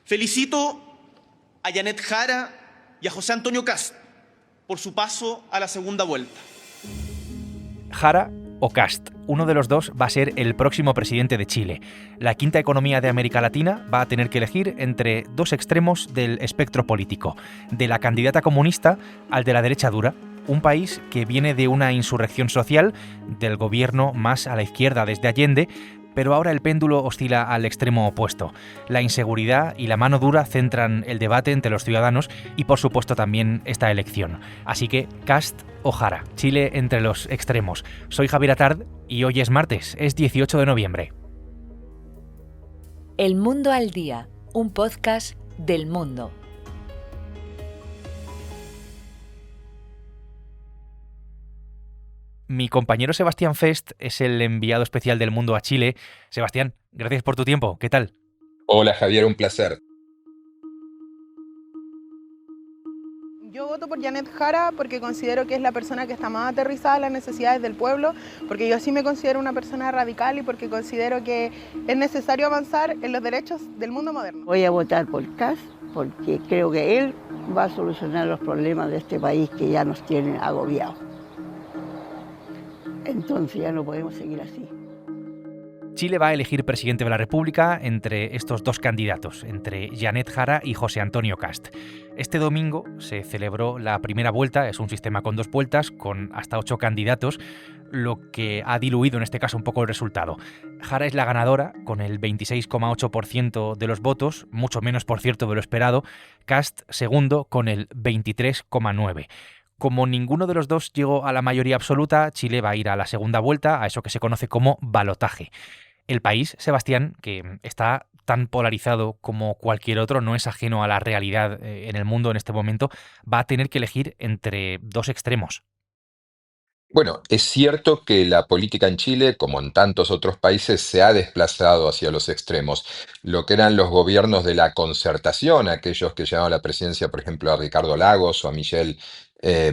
Felicito a Janet Jara y a José Antonio Kast por su paso a la segunda vuelta. Jara o Kast, uno de los dos va a ser el próximo presidente de Chile. La quinta economía de América Latina va a tener que elegir entre dos extremos del espectro político, de la candidata comunista al de la derecha dura. Un país que viene de una insurrección social, del gobierno más a la izquierda desde Allende, pero ahora el péndulo oscila al extremo opuesto. La inseguridad y la mano dura centran el debate entre los ciudadanos y, por supuesto, también esta elección. Así que, Kast o Jara, Chile entre los extremos. Soy Javier Atard y hoy es martes, es 18 de noviembre. El Mundo al Día, un podcast del Mundo. Mi compañero Sebastián Fest es el enviado especial del Mundo a Chile. Sebastián, gracias por tu tiempo. ¿Qué tal? Hola Javier, un placer. Yo voto por Janet Jara porque considero que es la persona que está más aterrizada en las necesidades del pueblo, porque yo sí me considero una persona radical y porque considero que es necesario avanzar en los derechos del mundo moderno. Voy a votar por Kast porque creo que él va a solucionar los problemas de este país que ya nos tienen agobiados. Entonces ya no podemos seguir así. Chile va a elegir presidente de la República entre estos dos candidatos, entre Janet Jara y José Antonio Kast. Este domingo se celebró la primera vuelta, es un sistema con dos vueltas, con hasta 8 candidatos, lo que ha diluido en este caso un poco el resultado. Jara es la ganadora, con el 26,8% de los votos, mucho menos por cierto de lo esperado. Kast segundo, con el 23,9%. Como ninguno de los dos llegó a la mayoría absoluta, Chile va a ir a la segunda vuelta, a eso que se conoce como balotaje. El país, Sebastián, que está tan polarizado como cualquier otro, no es ajeno a la realidad en el mundo en este momento, va a tener que elegir entre dos extremos. Bueno, es cierto que la política en Chile, como en tantos otros países, se ha desplazado hacia los extremos. Lo que eran los gobiernos de la concertación, aquellos que llevaban a la presidencia, por ejemplo, a Ricardo Lagos o a Michelle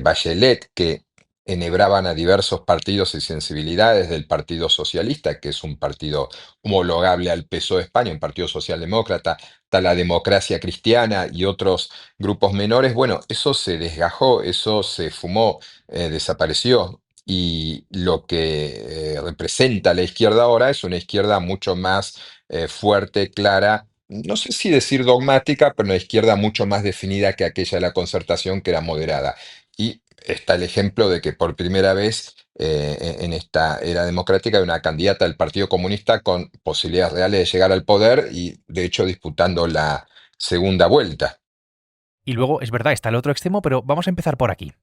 Bachelet, que enhebraban a diversos partidos y sensibilidades del Partido Socialista, que es un partido homologable al PSOE de España, un partido socialdemócrata, está la Democracia Cristiana y otros grupos menores. Bueno, eso se desgajó, eso se fumó, desapareció. Y lo que representa la izquierda ahora es una izquierda mucho más fuerte, clara, no sé si decir dogmática, pero una izquierda mucho más definida que aquella de la concertación que era moderada. Y está el ejemplo de que por primera vez en esta era democrática hay una candidata del Partido Comunista con posibilidades reales de llegar al poder y de hecho disputando la segunda vuelta. Y luego, es verdad, está el otro extremo, pero vamos a empezar por aquí.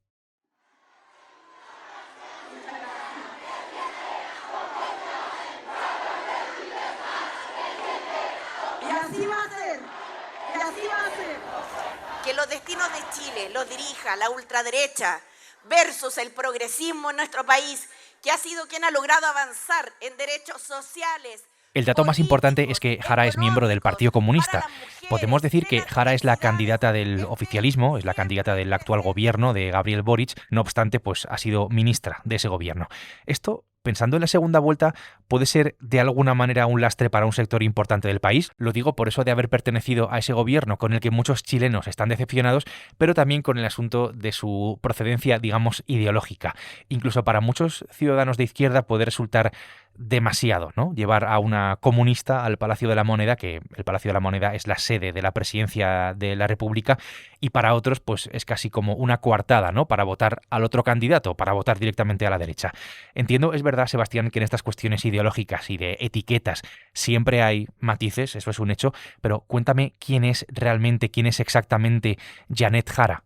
Que los destinos de Chile los dirija la ultraderecha versus el progresismo en nuestro país, que ha sido quien ha logrado avanzar en derechos sociales. El dato más importante es que Jara es miembro del Partido Comunista. Podemos decir que Jara es la candidata del oficialismo, es la candidata del actual gobierno de Gabriel Boric, no obstante, pues ha sido ministra de ese gobierno. Esto, pensando en la segunda vuelta, puede ser de alguna manera un lastre para un sector importante del país. Lo digo por eso de haber pertenecido a ese gobierno con el que muchos chilenos están decepcionados, pero también con el asunto de su procedencia, digamos, ideológica. Incluso para muchos ciudadanos de izquierda puede resultar demasiado, ¿no? Llevar a una comunista al Palacio de la Moneda, que el Palacio de la Moneda es la sede de la presidencia de la República, y para otros pues es casi como una coartada, ¿no? Para votar al otro candidato, para votar directamente a la derecha. Entiendo, es verdad, Sebastián, que en estas cuestiones ideológicas y de etiquetas siempre hay matices, eso es un hecho, pero cuéntame quién es realmente, quién es exactamente Janet Jara.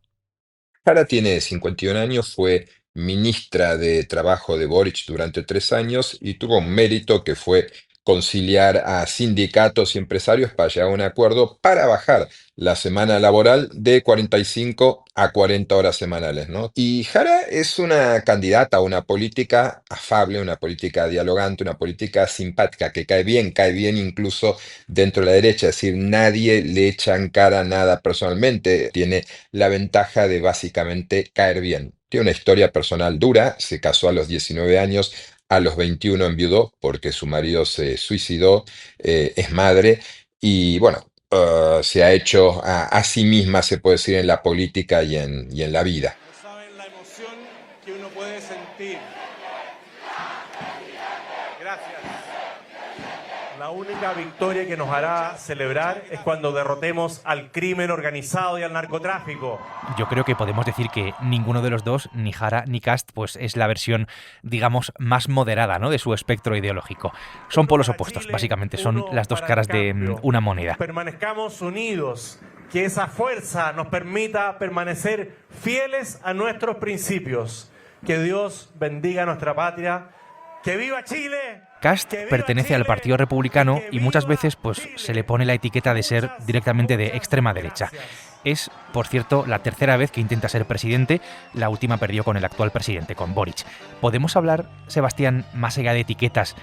Jara tiene 51 años, fue ministra de Trabajo de Boric durante 3 años y tuvo un mérito que fue conciliar a sindicatos y empresarios para llegar a un acuerdo para bajar la semana laboral de 45 a 40 horas semanales, ¿no? Y Jara es una candidata a una política afable, una política dialogante, una política simpática, que cae bien incluso dentro de la derecha, es decir, nadie le echa en cara nada personalmente, tiene la ventaja de básicamente caer bien. Tiene una historia personal dura, se casó a los 19 años, a los 21 enviudó porque su marido se suicidó, es madre y bueno, se ha hecho a sí misma, se puede decir, en la política y en la vida. No saben la emoción que uno puede sentir. Gracias. La única victoria que nos hará celebrar es cuando derrotemos al crimen organizado y al narcotráfico. Yo creo que podemos decir que ninguno de los dos, ni Jara ni Kast, pues es la versión, digamos, más moderada, ¿no?, de su espectro ideológico. Son polos opuestos, básicamente, son las dos caras de una moneda. Permanezcamos unidos, que esa fuerza nos permita permanecer fieles a nuestros principios. Que Dios bendiga nuestra patria. ¡Que viva Chile! Kast pertenece al Partido Republicano y muchas veces pues se le pone la etiqueta de ser directamente de extrema derecha. Es, por cierto, la tercera vez que intenta ser presidente, la última perdió con el actual presidente, con Boric. ¿Podemos hablar, Sebastián, más allá de etiquetas,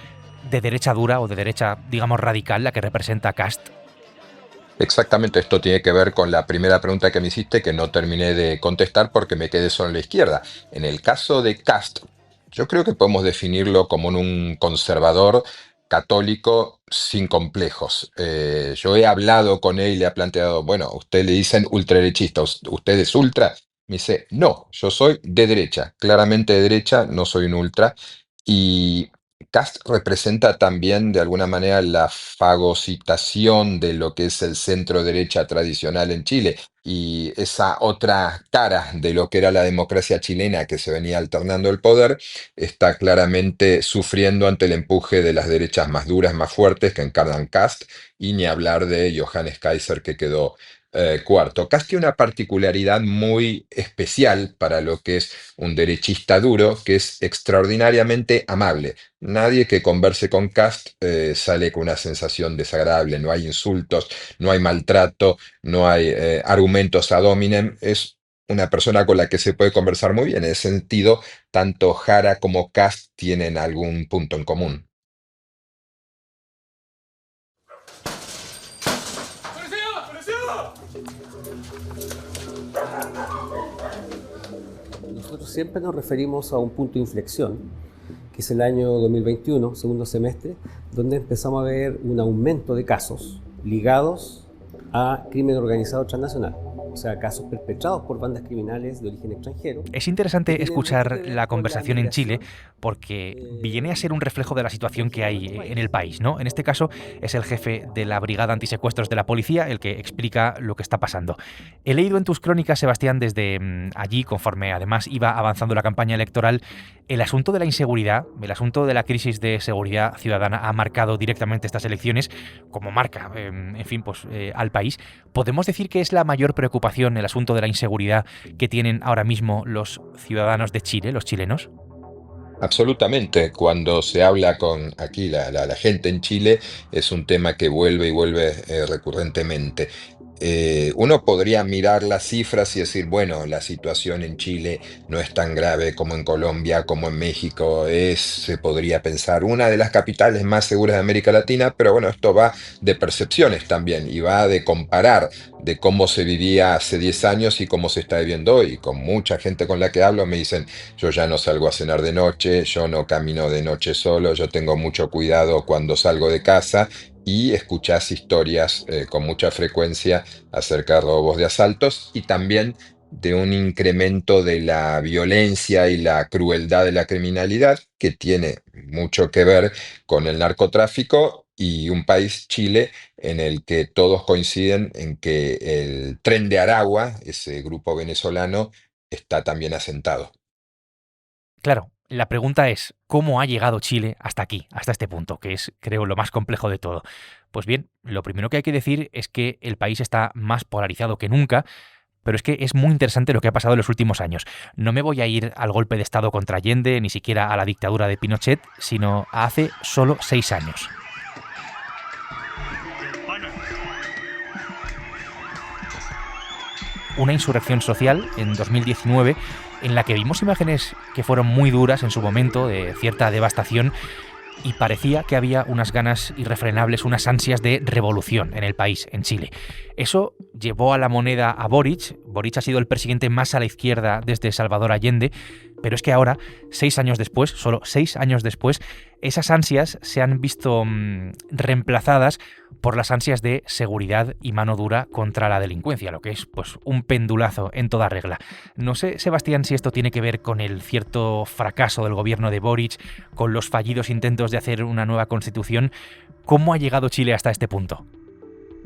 de derecha dura o de derecha, digamos, radical, la que representa Kast? Exactamente, esto tiene que ver con la primera pregunta que me hiciste, que no terminé de contestar porque me quedé solo en la izquierda. En el caso de Kast, yo creo que podemos definirlo como un conservador católico sin complejos. Yo he hablado con él y le he planteado, bueno, usted le dicen ultraderechista, ¿usted es ultra? Me dice, no, yo soy de derecha, claramente de derecha, no soy un ultra. Y Kast representa también de alguna manera la fagocitación de lo que es el centro derecha tradicional en Chile y esa otra cara de lo que era la democracia chilena que se venía alternando el poder está claramente sufriendo ante el empuje de las derechas más duras, más fuertes que encarnan Kast, y ni hablar de Johannes Kaiser, que quedó cuarto. Kast tiene una particularidad muy especial para lo que es un derechista duro, que es extraordinariamente amable. Nadie que converse con Kast sale con una sensación desagradable, no hay insultos, no hay maltrato, no hay argumentos ad hominem. Es una persona con la que se puede conversar muy bien. En ese sentido, tanto Jara como Kast tienen algún punto en común. Nosotros siempre nos referimos a un punto de inflexión, que es el año 2021, segundo semestre, donde empezamos a ver un aumento de casos ligados a crimen organizado transnacional, o sea, casos perpetrados por bandas criminales de origen extranjero. Es interesante escuchar la conversación en Chile porque viene a ser un reflejo de la situación que hay en el país, ¿no? En este caso es el jefe de la Brigada Antisecuestros de la Policía el que explica lo que está pasando. He leído en tus crónicas, Sebastián, desde allí, conforme además iba avanzando la campaña electoral, el asunto de la inseguridad, el asunto de la crisis de seguridad ciudadana ha marcado directamente estas elecciones, como marca, en fin, pues al país. ¿Podemos decir que es la mayor preocupación el asunto de la inseguridad que tienen ahora mismo los ciudadanos de Chile, los chilenos? Absolutamente. Cuando se habla con aquí la gente en Chile, es un tema que vuelve y vuelve recurrentemente. Uno podría mirar las cifras y decir, bueno, la situación en Chile no es tan grave como en Colombia, como en México, se podría pensar, una de las capitales más seguras de América Latina, pero bueno, esto va de percepciones también y va de comparar de cómo se vivía hace 10 años y cómo se está viviendo hoy. Con mucha gente con la que hablo me dicen, yo ya no salgo a cenar de noche, yo no camino de noche solo, yo tengo mucho cuidado cuando salgo de casa. Y escuchás historias con mucha frecuencia acerca de robos, de asaltos y también de un incremento de la violencia y la crueldad de la criminalidad que tiene mucho que ver con el narcotráfico y un país, Chile, en el que todos coinciden en que el Tren de Aragua, ese grupo venezolano, está también asentado. Claro, la pregunta es, ¿cómo ha llegado Chile hasta aquí, hasta este punto, que es, creo, lo más complejo de todo? Pues bien, lo primero que hay que decir es que el país está más polarizado que nunca, pero es que es muy interesante lo que ha pasado en los últimos años. No me voy a ir al golpe de Estado contra Allende, ni siquiera a la dictadura de Pinochet, sino a hace solo 6 años. Una insurrección social en 2019 en la que vimos imágenes que fueron muy duras en su momento, de cierta devastación, y parecía que había unas ganas irrefrenables, unas ansias de revolución en el país, en Chile. Eso llevó a la moneda a Boric. Boric ha sido el presidente más a la izquierda desde Salvador Allende, Pero es que ahora, 6 años después, solo 6 años después, esas ansias se han visto reemplazadas por las ansias de seguridad y mano dura contra la delincuencia, lo que es pues un pendulazo en toda regla. No sé, Sebastián, si esto tiene que ver con el cierto fracaso del gobierno de Boric, con los fallidos intentos de hacer una nueva constitución. ¿Cómo ha llegado Chile hasta este punto?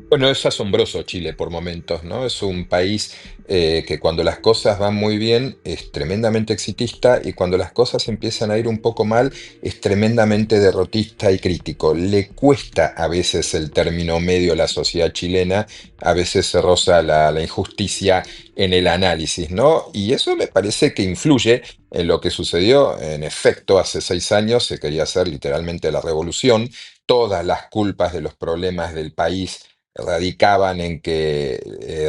Bueno, es asombroso Chile por momentos, ¿no? Es un país que cuando las cosas van muy bien es tremendamente exitista y cuando las cosas empiezan a ir un poco mal es tremendamente derrotista y crítico. Le cuesta a veces el término medio a la sociedad chilena, a veces se roza la injusticia en el análisis, ¿no? Y eso me parece que influye en lo que sucedió. En efecto, hace 6 años se quería hacer literalmente la revolución. Todas las culpas de los problemas del país radicaban en que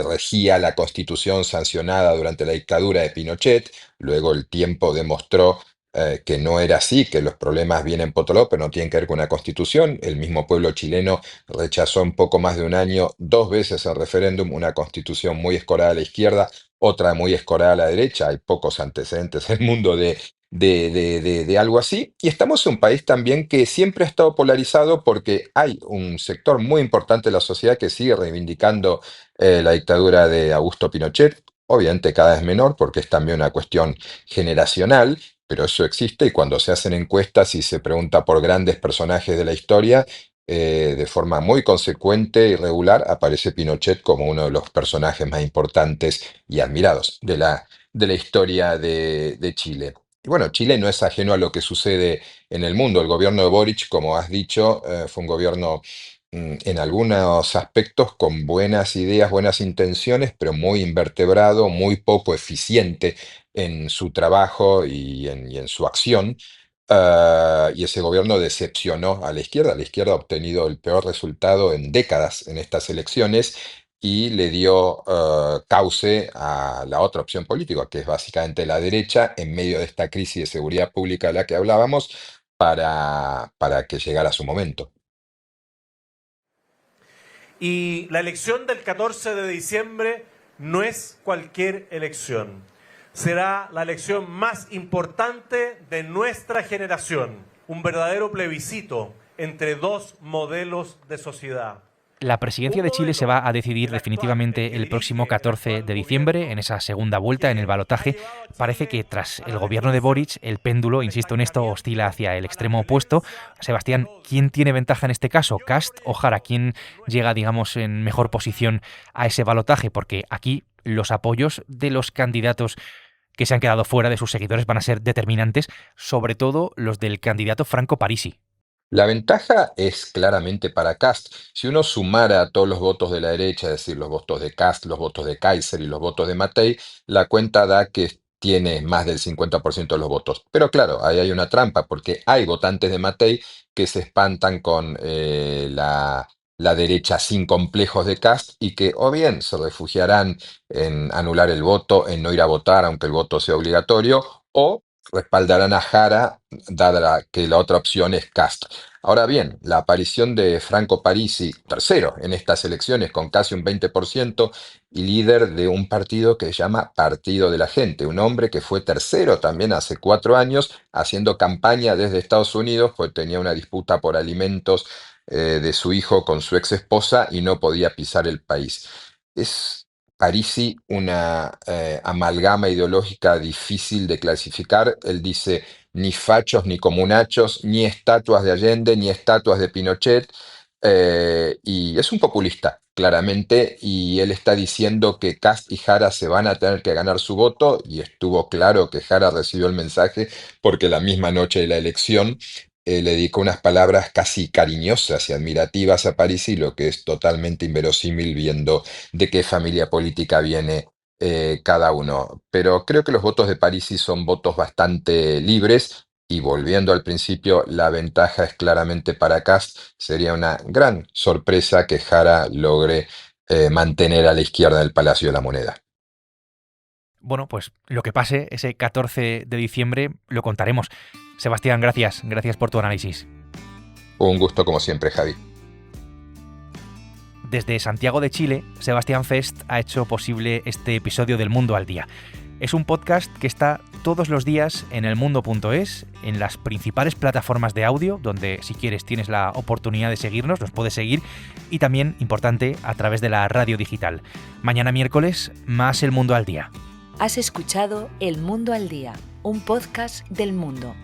regía la Constitución sancionada durante la dictadura de Pinochet. Luego el tiempo demostró que no era así, que los problemas vienen por otro lado, pero no tienen que ver con la Constitución. El mismo pueblo chileno rechazó en poco más de un año 2 veces el referéndum, una Constitución muy escorada a la izquierda, otra muy escorada a la derecha. Hay pocos antecedentes en el mundo de algo así. Y estamos en un país también que siempre ha estado polarizado porque hay un sector muy importante de la sociedad que sigue reivindicando la dictadura de Augusto Pinochet, obviamente cada vez menor porque es también una cuestión generacional, pero eso existe y cuando se hacen encuestas y se pregunta por grandes personajes de la historia, de forma muy consecuente y regular aparece Pinochet como uno de los personajes más importantes y admirados de la historia de Chile. Y bueno, Chile no es ajeno a lo que sucede en el mundo. El gobierno de Boric, como has dicho, fue un gobierno en algunos aspectos con buenas ideas, buenas intenciones, pero muy invertebrado, muy poco eficiente en su trabajo y en su acción. Y ese gobierno decepcionó a la izquierda. La izquierda ha obtenido el peor resultado en décadas en estas elecciones y le dio cauce a la otra opción política, que es básicamente la derecha, en medio de esta crisis de seguridad pública de la que hablábamos, para que llegara su momento. Y la elección del 14 de diciembre no es cualquier elección. Será la elección más importante de nuestra generación. Un verdadero plebiscito entre 2 modelos de sociedad. La presidencia de Chile se va a decidir definitivamente el próximo 14 de diciembre, en esa segunda vuelta, en el balotaje. Parece que tras el gobierno de Boric, el péndulo, insisto en esto, oscila hacia el extremo opuesto. Sebastián, ¿quién tiene ventaja en este caso? ¿Kast o Jara? ¿Quién llega, digamos, en mejor posición a ese balotaje? Porque aquí los apoyos de los candidatos que se han quedado fuera de sus seguidores van a ser determinantes, sobre todo los del candidato Franco Parisi. La ventaja es claramente para Kast. Si uno sumara todos los votos de la derecha, es decir, los votos de Kast, los votos de Kaiser y los votos de Matei, la cuenta da que tiene más del 50% de los votos. Pero claro, ahí hay una trampa, porque hay votantes de Matei que se espantan con la derecha sin complejos de Kast y que o bien se refugiarán en anular el voto, en no ir a votar aunque el voto sea obligatorio, o respaldarán a Jara, dada que la otra opción es Kast. Ahora bien, la aparición de Franco Parisi, tercero en estas elecciones con casi un 20% y líder de un partido que se llama Partido de la Gente, un hombre que fue tercero también hace 4 años haciendo campaña desde Estados Unidos, pues tenía una disputa por alimentos de su hijo con su ex esposa y no podía pisar el país. Es Parisi una amalgama ideológica difícil de clasificar. Él dice ni fachos ni comunachos, ni estatuas de Allende, ni estatuas de Pinochet, y es un populista, claramente, y él está diciendo que Kast y Jara se van a tener que ganar su voto, y estuvo claro que Jara recibió el mensaje porque la misma noche de la elección le dedicó unas palabras casi cariñosas y admirativas a Parisi, lo que es totalmente inverosímil viendo de qué familia política viene cada uno. Pero creo que los votos de Parisi son votos bastante libres y volviendo al principio, la ventaja es claramente para Kast. Sería una gran sorpresa que Jara logre mantener a la izquierda del Palacio de la Moneda. Bueno, pues lo que pase ese 14 de diciembre lo contaremos. Sebastián, gracias por tu análisis. Un gusto como siempre, Javi. Desde Santiago de Chile, Sebastián Fest ha hecho posible este episodio del Mundo al Día. Es un podcast que está todos los días en elmundo.es, en las principales plataformas de audio, donde si quieres tienes la oportunidad de seguirnos, nos puedes seguir, y también, importante, a través de la radio digital. Mañana miércoles, más El Mundo al Día. Has escuchado El Mundo al Día, un podcast del Mundo.